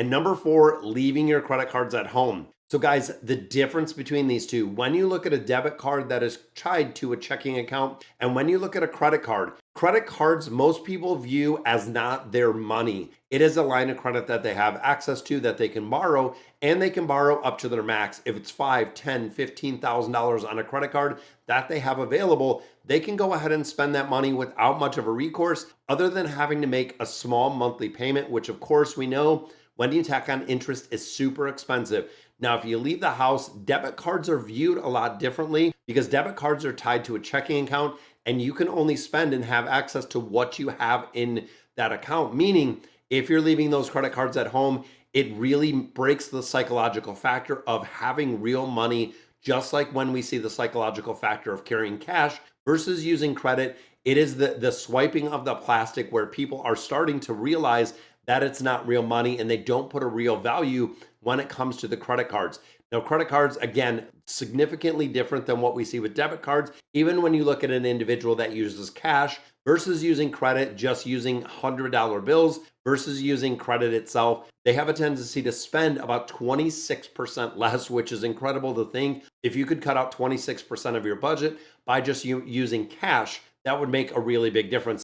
And number four, leaving your credit cards at home. So, guys, the difference between these two, when you look at a debit card that is tied to a checking account, and when you look at a credit cards, most people view as not their money. It is a line of credit that they have access to that they can borrow, and they can borrow up to their max. If it's $5, $10, $15,000 on a credit card that they have available, they can go ahead and spend that money without much of a recourse, other than having to make a small monthly payment, which of course we know when you tack on interest is super expensive. Now, if you leave the house, debit cards are viewed a lot differently because debit cards are tied to a checking account and you can only spend and have access to what you have in that account. Meaning, if you're leaving those credit cards at home, it really breaks the psychological factor of having real money, just like when we see the psychological factor of carrying cash versus using credit. It is the swiping of the plastic where people are starting to realize that it's not real money and they don't put a real value when it comes to the credit cards. Now, credit cards, again, significantly different than what we see with debit cards. Even when you look at an individual that uses cash versus using credit, just using $100 bills versus using credit itself, they have a tendency to spend about 26% less, which is incredible to think. If you could cut out 26% of your budget by just using cash, that would make a really big difference.